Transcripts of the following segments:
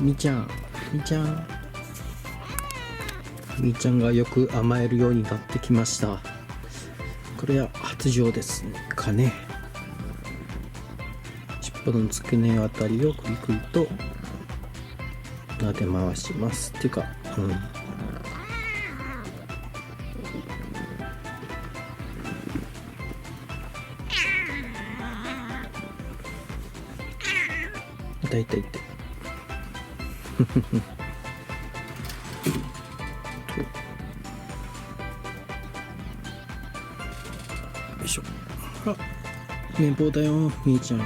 みーちゃん、みーちゃん、みーちゃんがよく甘えるようになってきました。これは発情ですかね。尻尾の付け根あたりをクリクリと撫で回します。っていうか、痛い痛い痛い。よいしょ。あ、綿棒だよ、みーちゃん。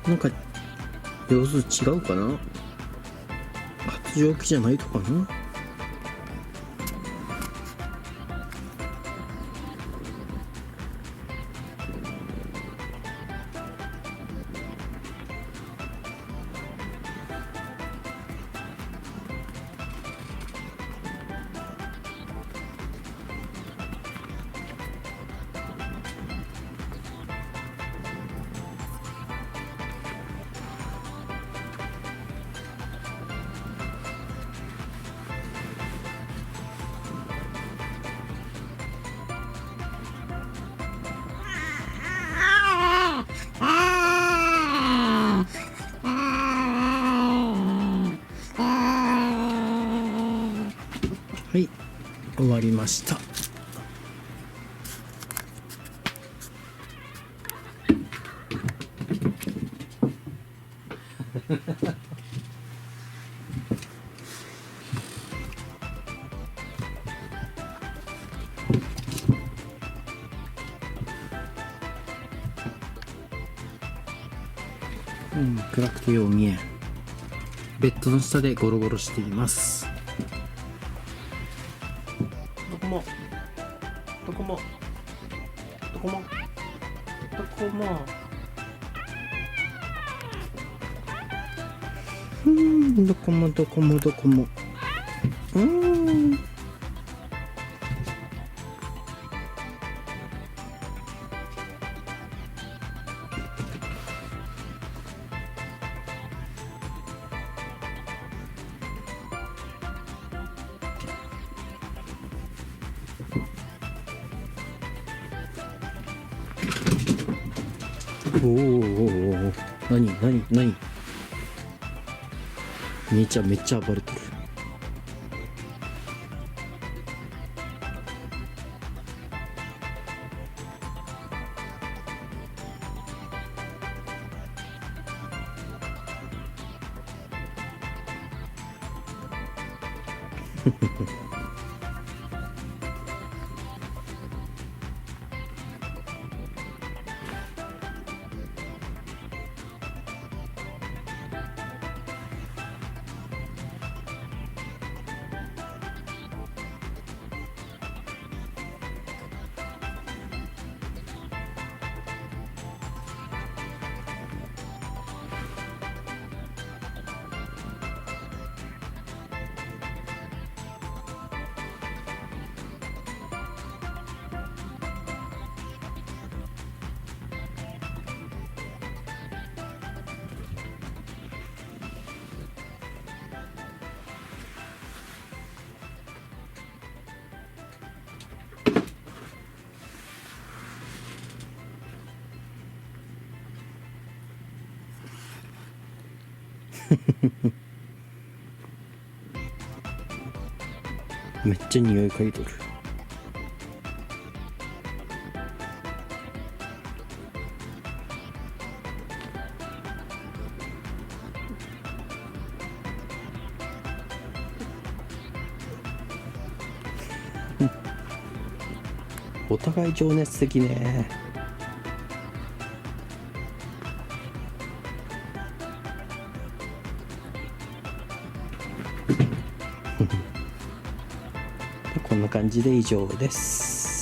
なんか様子違うかな。発情期じゃないとかな。はい、終わりました。暗くてよう見えん。ベッドの下でゴロゴロしています。どこもどこもどこもどこもどこもどこもどこもおお、何兄ちゃんめっちゃ暴れてる。めっちゃ匂い嗅いどる。お互い情熱的ね。こんんな感じで以上です。